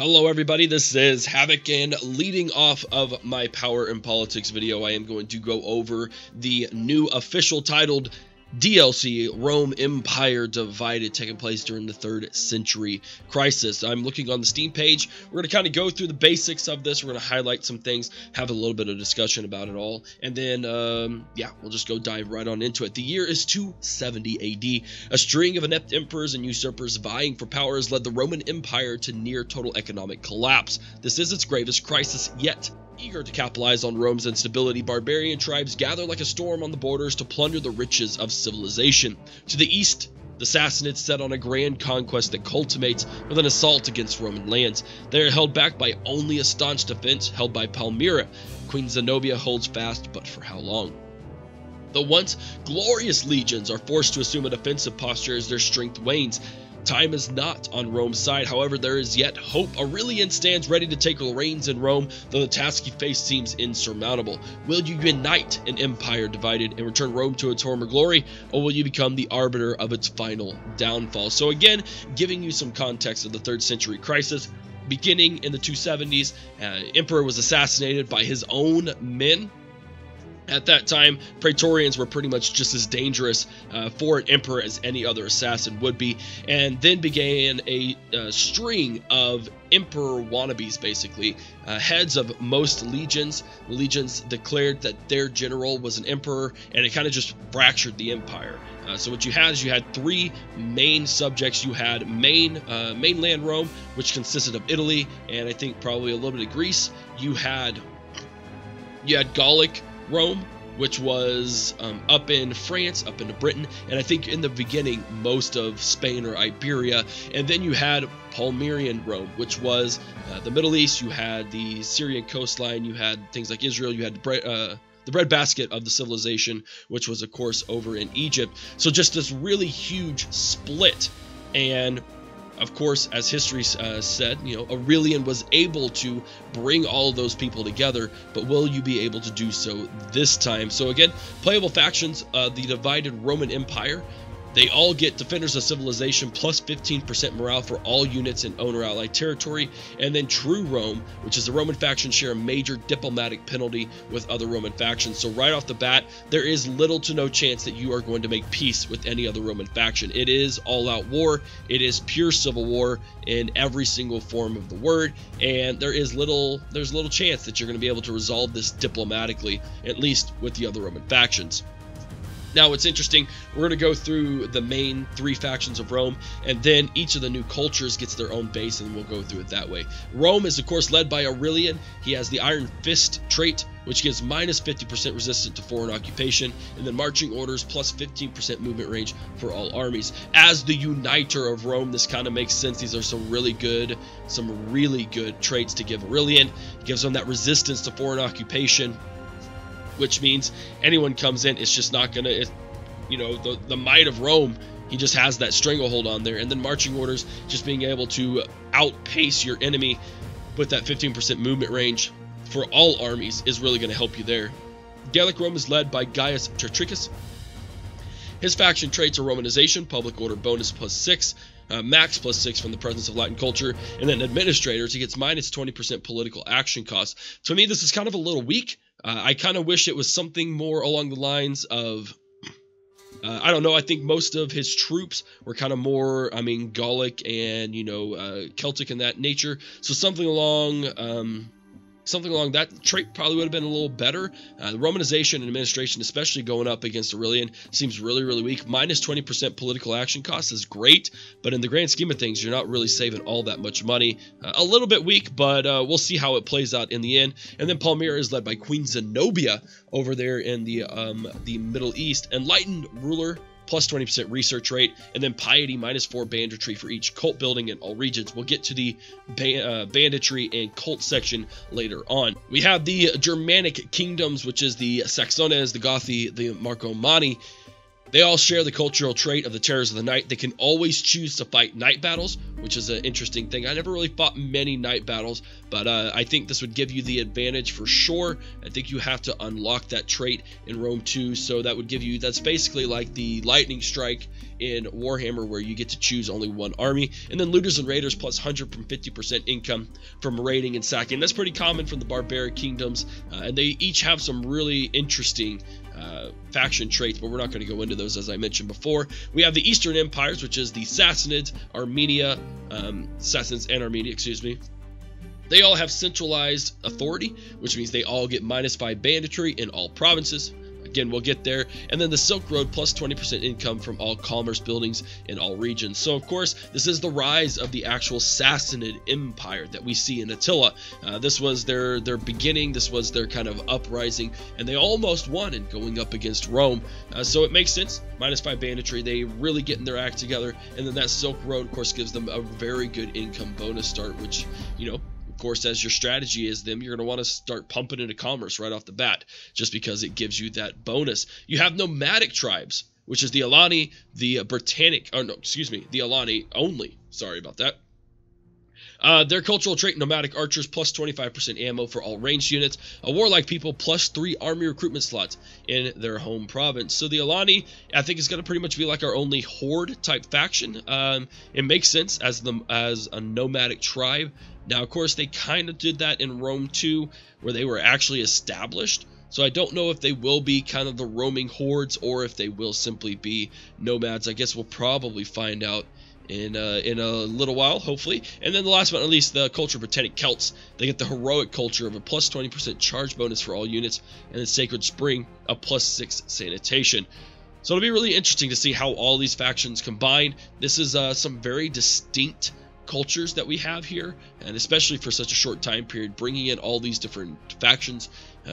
Hello everybody, this is Havoc, and leading off of my Power in Politics video, I am going to go over the new official titled DLC, Rome Empire Divided, taking place during the 3rd century crisis. I'm looking on the Steam page. We're going to kind of go through the basics of this. We're going to highlight some things, have a little bit of discussion about it all, and then, yeah, we'll just go dive right on into it. The year is 270 AD. A string of inept emperors and usurpers vying for power has led the Roman Empire to near total economic collapse. This is its gravest crisis yet. Eager to capitalize on Rome's instability, barbarian tribes gather like a storm on the borders to plunder the riches of civilization. To the east, the Sassanids set on a grand conquest that culminates with an assault against Roman lands. They are held back by only a staunch defense held by Palmyra. Queen Zenobia holds fast, but for how long? The once glorious legions are forced to assume a defensive posture as their strength wanes. Time is not on Rome's side, however, there is yet hope. Aurelian stands ready to take the reins in Rome, though the task he faced seems insurmountable. Will you unite an empire divided and return Rome to its former glory, or will you become the arbiter of its final downfall? So again, giving you some context of the 3rd century crisis. Beginning in the 270s, emperor was assassinated by his own men. At that time, Praetorians were pretty much just as dangerous for an emperor as any other assassin would be, and then began a string of emperor wannabes, basically. Heads of most legions. Legions declared that their general was an emperor, and it kind of just fractured the empire. So what you had is you had 3 main subjects. You had mainland Rome, which consisted of Italy, and I think probably a little bit of Greece. You had Gallic Rome, which was up in France, up into Britain, and I think in the beginning most of Spain or Iberia. And then you had Palmyrian Rome, which was the Middle East. You had the Syrian coastline, you had things like Israel, you had the breadbasket of the civilization, which was of course over in Egypt. So just this really huge split. And of course, as history said, Aurelian was able to bring all of those people together, but will you be able to do so this time? So again, playable factions, the divided Roman Empire. They all get Defenders of Civilization plus 15% morale for all units in owner allied territory, and then True Rome, which is the Roman faction, share a major diplomatic penalty with other Roman factions. So right off the bat, there is little to no chance that you are going to make peace with any other Roman faction. It is all-out war. It is pure civil war in every single form of the word, and there's little chance that you're going to be able to resolve this diplomatically, at least with the other Roman factions. Now, what's interesting, we're going to go through the main 3 factions of Rome, and then each of the new cultures gets their own base, and we'll go through it that way. Rome is, of course, led by Aurelian. He has the Iron Fist trait, which gives minus 50% resistance to foreign occupation, and then marching orders plus 15% movement range for all armies. As the uniter of Rome, this kind of makes sense. These are some really good traits to give Aurelian. It gives him that resistance to foreign occupation, which means anyone comes in, it's just not gonna, the might of Rome, he just has that stranglehold on there. And then marching orders, just being able to outpace your enemy with that 15% movement range for all armies is really going to help you there. Gallic Rome is led by Gaius Tetricus. His faction traits are Romanization, public order bonus plus 6, max plus 6 from the presence of Latin culture, and then administrators, he gets minus 20% political action costs. To me, this is kind of a little weak. I kind of wish it was something more along the lines of, I don't know, I think most of his troops were kind of more, Gallic and, Celtic in that nature. So something along that trait probably would have been a little better. The Romanization and administration, especially going up against Aurelian, seems really, really weak. Minus 20% political action cost is great, but in the grand scheme of things, you're not really saving all that much money. A little bit weak, but we'll see how it plays out in the end. And then Palmyra is led by Queen Zenobia over there in the Middle East. Enlightened ruler, plus 20% research rate, and then piety, minus 4 banditry for each cult building in all regions. We'll get to the banditry and cult section later on. We have the Germanic kingdoms, which is the Saxones, the Gothi, the Marcomanni. They all share the cultural trait of the Terrors of the Night. They can always choose to fight night battles, which is an interesting thing. I never really fought many night battles, but I think this would give you the advantage for sure. I think you have to unlock that trait in Rome 2, so that would give you, that's basically like the lightning strike in Warhammer, where you get to choose only one army. And then Looters and Raiders plus 150% income from raiding and sacking. That's pretty common from the barbaric kingdoms, and they each have some really interesting faction traits, but we're not going to go into those as I mentioned before. We have the Eastern Empires, which is the Sassanids, Sassanids and Armenia, excuse me. They all have centralized authority, which means they all get -5 banditry in all provinces. Again, we'll get there. And then the Silk Road plus 20% income from all commerce buildings in all regions. So, of course, this is the rise of the actual Sassanid Empire that we see in Attila. This was their beginning. This was their kind of uprising. And they almost won in going up against Rome. So it makes sense. -5 banditry. They really getting their act together. And then that Silk Road, of course, gives them a very good income bonus start, which, you know, of course, as your strategy is them, you're going to want to start pumping into commerce right off the bat, just because it gives you that bonus. You have nomadic tribes, which is the Alani, the Britannic, oh no, excuse me, the Alani only. Sorry about that. Their cultural trait, nomadic archers, plus 25% ammo for all ranged units. A warlike people, plus 3 army recruitment slots in their home province. So the Alani, I think, is going to pretty much be like our only horde type faction. It makes sense as a nomadic tribe. Now, of course, they kind of did that in Rome 2, where they were actually established. So I don't know if they will be kind of the roaming hordes or if they will simply be nomads. I guess we'll probably find out in a little while, hopefully. And then the last but not least, the culture of Britannic Celts. They get the heroic culture of a plus 20% charge bonus for all units, and the Sacred Spring, a plus 6 sanitation. So it'll be really interesting to see how all these factions combine. This is some very distinct cultures that we have here, and especially for such a short time period, bringing in all these different factions,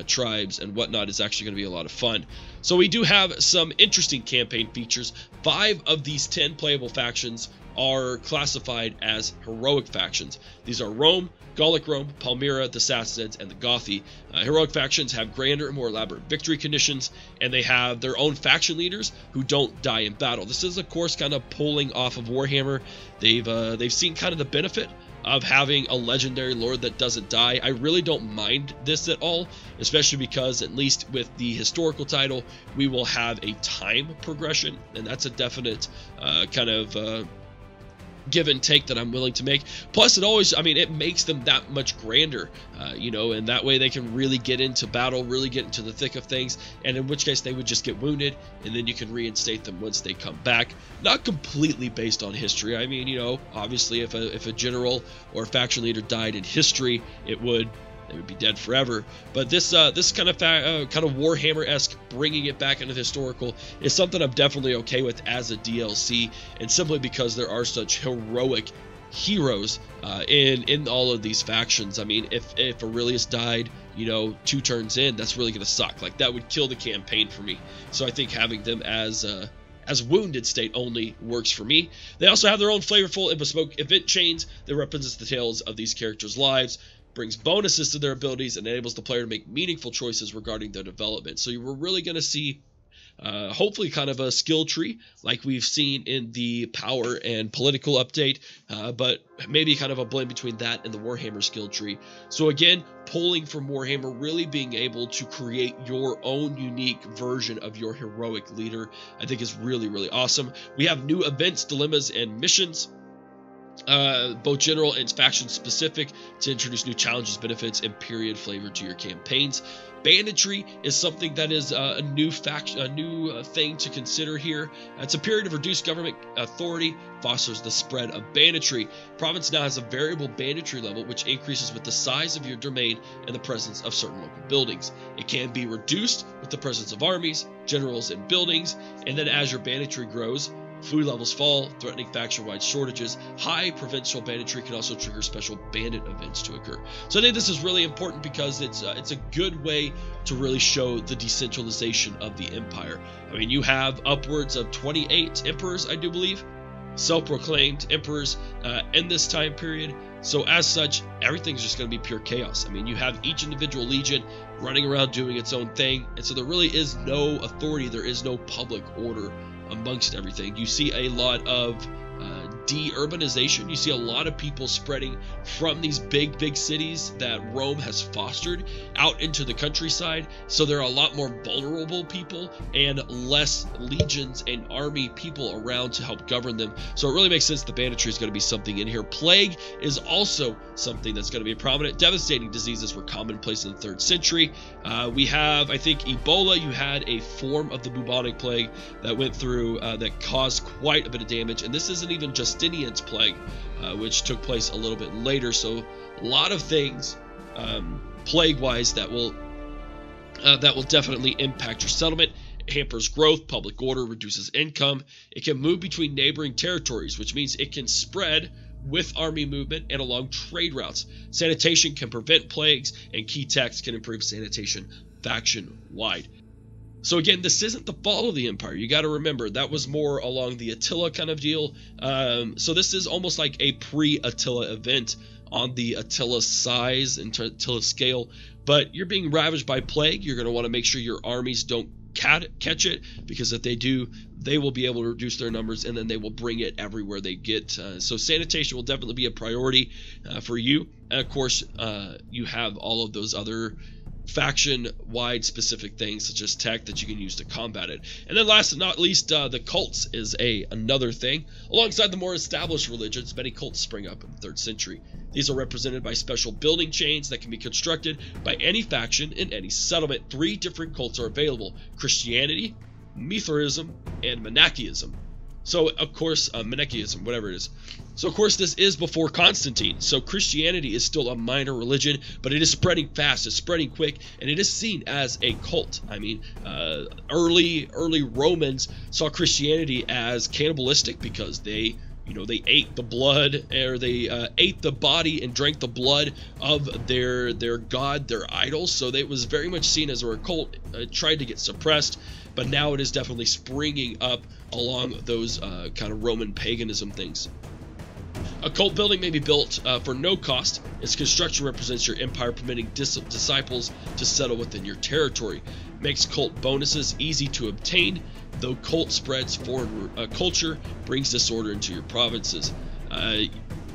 tribes, and whatnot is actually going to be a lot of fun. So we do have some interesting campaign features. 5 of these 10 playable factions are classified as heroic factions. These are Rome, Gallic Rome, Palmyra, the Sassanids, and the Gothi. Heroic factions have grander and more elaborate victory conditions, and they have their own faction leaders who don't die in battle. This is, of course, kind of pulling off of Warhammer. They've seen kind of the benefit of having a legendary lord that doesn't die. I really don't mind this at all, especially because, at least with the historical title, we will have a time progression, and that's a definite kind of give and take that I'm willing to make. Plus, it always, I mean, it makes them that much grander, you know, and that way they can really get into battle, really get into the thick of things, and in which case they would just get wounded, and then you can reinstate them once they come back. Not completely based on history. I mean, you know, obviously if a general or a faction leader died in history, they would be dead forever. But this kind of Warhammer-esque, bringing it back into the historical, is something I'm definitely okay with as a DLC, and simply because there are such heroic heroes in all of these factions. I mean, if Aurelius died, you know, 2 turns in, that's really gonna suck. Like, that would kill the campaign for me. So I think having them as wounded state only works for me. They also have their own flavorful and bespoke event chains that represents the tales of these characters' lives, brings bonuses to their abilities, and enables the player to make meaningful choices regarding their development. So we're really going to see hopefully kind of a skill tree like we've seen in the power and political update, but maybe kind of a blend between that and the Warhammer skill tree. So again, pulling from Warhammer, really being able to create your own unique version of your heroic leader, I think is really, really awesome. We have new events, dilemmas, and missions, both general and faction specific, to introduce new challenges, benefits, and period flavor to your campaigns. Banditry is something that is a new thing to consider here. It's a period of reduced government authority, fosters the spread of banditry. Province now has a variable banditry level, which increases with the size of your domain and the presence of certain local buildings. It can be reduced with the presence of armies, generals, and buildings, and then as your banditry grows, food levels fall, threatening faction-wide shortages. High provincial banditry can also trigger special bandit events to occur. So I think this is really important because it's a good way to really show the decentralization of the empire. I mean, you have upwards of 28 emperors, I do believe, self-proclaimed emperors in this time period. So as such, everything's just going to be pure chaos. I mean, you have each individual legion running around doing its own thing, and so there really is no authority, there is no public order amongst everything. You see a lot of de-urbanization. You see a lot of people spreading from these big cities that Rome has fostered out into the countryside, so there are a lot more vulnerable people and less legions and army people around to help govern them. So it really makes sense the banditry is going to be something in here. Plague is also something that's going to be prominent. Devastating diseases were commonplace in the 3rd century. We have, I think, Ebola. You had a form of the bubonic plague that went through that caused quite a bit of damage, and this isn't even Justinian's plague, which took place a little bit later. So a lot of things plague-wise that will definitely impact your settlement. It hampers growth, public order, reduces income. It can move between neighboring territories, which means it can spread with army movement and along trade routes. Sanitation can prevent plagues, and key texts can improve sanitation faction-wide. So again, this isn't the fall of the empire. You got to remember, that was more along the Attila kind of deal. So this is almost like a pre-Attila event on the Attila size and Attila scale. But you're being ravaged by plague. You're going to want to make sure your armies don't catch it, because if they do, they will be able to reduce their numbers, and then they will bring it everywhere they get. So sanitation will definitely be a priority for you. And of course, you have all of those other faction-wide specific things such as tech that you can use to combat it. And then last but not least, the cults is another thing. Alongside the more established religions, many cults spring up in the 3rd century. These are represented by special building chains that can be constructed by any faction in any settlement. 3 different cults are available: Christianity, Mithraism, and Manichaeism. So, of course, Manichaeism, whatever it is. So, of course, this is before Constantine. So, Christianity is still a minor religion, but it is spreading fast, it's spreading quick, and it is seen as a cult. I mean, early Romans saw Christianity as cannibalistic because they ate the blood, or they ate the body and drank the blood of their god, their idols. So it was very much seen as a cult. It tried to get suppressed, but now it is definitely springing up along those kind of Roman paganism things. A cult building may be built for no cost. Its construction represents your empire, permitting disciples to settle within your territory. Makes cult bonuses easy to obtain, though cult spreads foreign culture, brings disorder into your provinces.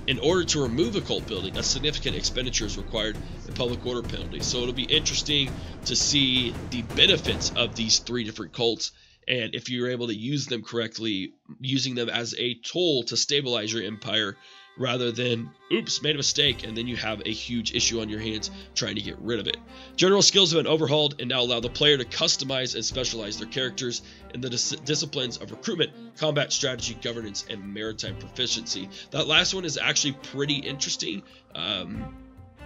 In order to remove a cult building, a significant expenditure is required in public order penalties. So it'll be interesting to see the benefits of these 3 different cults, and if you're able to use them correctly, using them as a tool to stabilize your empire, rather than, oops, made a mistake, and then you have a huge issue on your hands trying to get rid of it. General skills have been overhauled and now allow the player to customize and specialize their characters in the disciplines of recruitment, combat strategy, governance, and maritime proficiency. That last one is actually pretty interesting.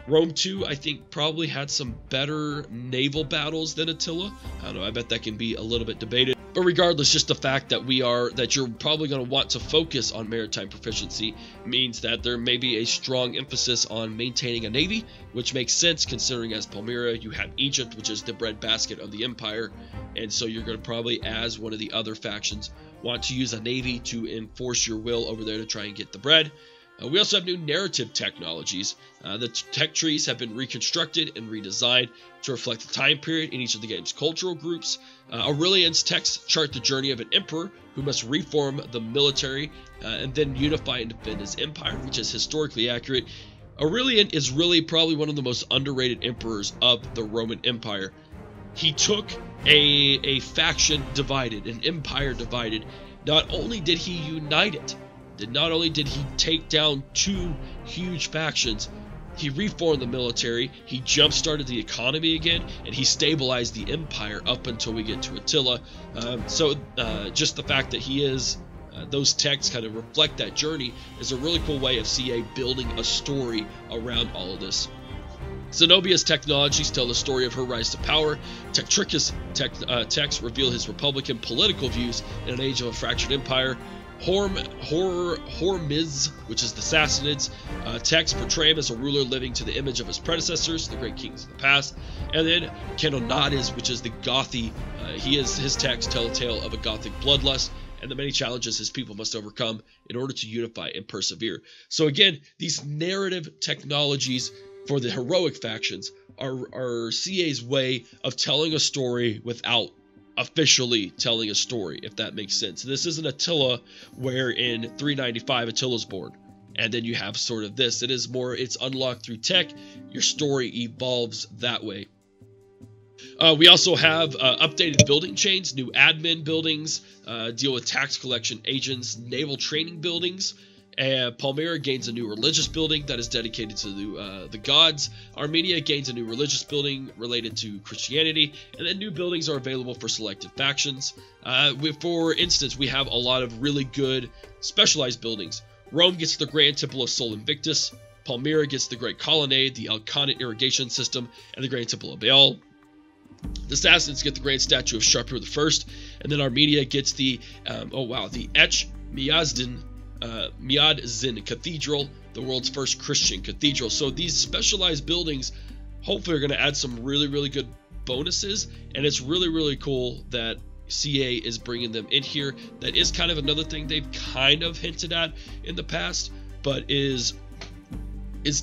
Rome 2, I think, probably had some better naval battles than Attila. I don't know, I bet that can be a little bit debated. But regardless, just the fact that you're probably going to want to focus on maritime proficiency means that there may be a strong emphasis on maintaining a navy, which makes sense considering as Palmyra you have Egypt, which is the breadbasket of the empire, and so you're going to probably, as one of the other factions, want to use a navy to enforce your will over there to try and get the bread. We also have new narrative technologies. The tech trees have been reconstructed and redesigned to reflect the time period in each of the game's cultural groups. Aurelian's texts chart the journey of an emperor who must reform the military and then unify and defend his empire, which is historically accurate. Aurelian is really probably one of the most underrated emperors of the Roman Empire. He took a faction divided, an empire divided. Not only did he unite it, not only did he take down 2 huge factions, he reformed the military, he jump-started the economy again, and he stabilized the empire up until we get to Attila. Just the fact that he is, those texts kind of reflect that journey, is a really cool way of CA building a story around all of this. Zenobia's technologies tell the story of her rise to power. Tetricus texts reveal his republican political views in an age of a fractured empire. Hormiz, which is the Sassanids, texts portray him as a ruler living to the image of his predecessors, the great kings of the past. And then Canonades, which is the Gothi, his texts tell a tale of a Gothic bloodlust and the many challenges his people must overcome in order to unify and persevere. So again, these narrative technologies for the heroic factions are CA's way of telling a story without officially telling a story, if that makes sense. This isn't Attila, where in 395 Attila's born, and then you have sort of this. It is more, it's unlocked through tech. Your story evolves that way. We also have updated building chains, new admin buildings, deal with tax collection agents, naval training buildings. Palmyra gains a new religious building that is dedicated to the gods. Armenia gains a new religious building related to Christianity, and then new buildings are available for selected factions. For instance, we have a lot of really good specialized buildings. Rome gets the Grand Temple of Sol Invictus. Palmyra gets the Great Colonnade, the Alcanate irrigation system, and the Grand Temple of Baal. The Sassanids get the Grand Statue of Shapur I, and then Armenia gets the the Ech Miadzin Cathedral, the world's first Christian cathedral. So these specialized buildings hopefully are going to add some really good bonuses, and it's really cool that CA is bringing them in here. That is kind of another thing they've kind of hinted at in the past, but is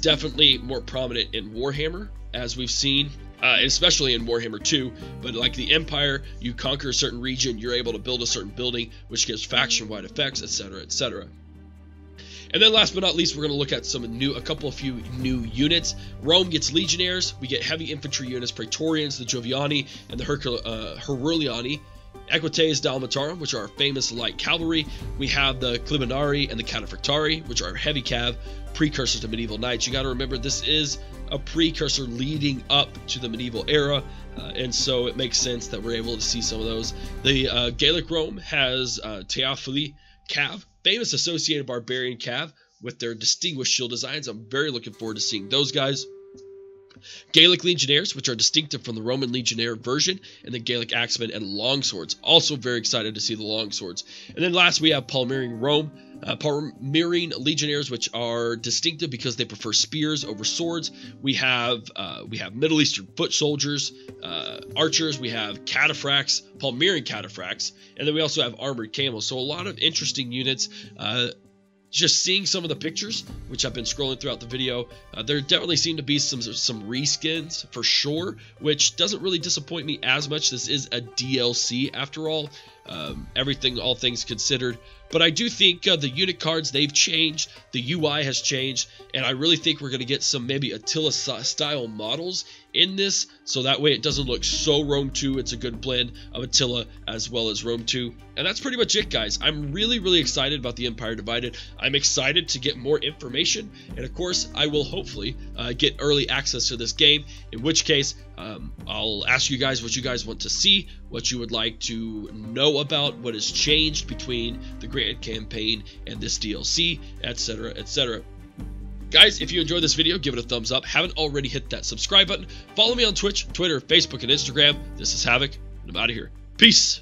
definitely more prominent in Warhammer, as we've seen. Especially in Warhammer 2, but like the Empire, you conquer a certain region, you're able to build a certain building, which gives faction-wide effects, etc., etc. And then last but not least, we're going to look at a few new units. Rome gets legionnaires. We get heavy infantry units, Praetorians, the Joviani, and the Herculiani. Equites Dalmatarum, which are our famous light cavalry. We have the Clibinari and the Cataphractari, which are heavy cav, precursors to medieval knights. You got to remember, this is a precursor leading up to the medieval era, and so it makes sense that we're able to see some of those. The Gaelic Rome has Teofili cav, famous associated barbarian cav with their distinguished shield designs. I'm very looking forward to seeing those guys. Gaelic Legionnaires, which are distinctive from the Roman Legionnaire version, and then Gaelic Axemen and Longswords. Also very excited to see the Longswords. And then last we have Palmyrene Rome, Palmyrene Legionnaires, which are distinctive because they prefer spears over swords. We have Middle Eastern foot soldiers, archers. We have cataphracts, Palmyrene cataphracts, and then we also have armored camels. So a lot of interesting units. Just seeing some of the pictures, which I've been scrolling throughout the video, there definitely seem to be some reskins for sure, which doesn't really disappoint me as much. This is a DLC after all, all things considered. But I do think the unit cards, they've changed, the UI has changed, and I really think we're going to get some maybe Attila-style models in this, so that way it doesn't look so Rome 2. It's a good blend of Attila as well as Rome 2. And that's pretty much it, guys. I'm really excited about the Empire Divided. I'm excited to get more information, and of course, I will hopefully get early access to this game, in which case, I'll ask you guys what you guys want to see, what you would like to know about, what has changed between the Grand Campaign and this DLC, etc., etc. Guys, if you enjoyed this video, give it a thumbs up. Haven't already, hit that subscribe button. Follow me on Twitch, Twitter, Facebook, and Instagram. This is Havoc, and I'm out of here. Peace!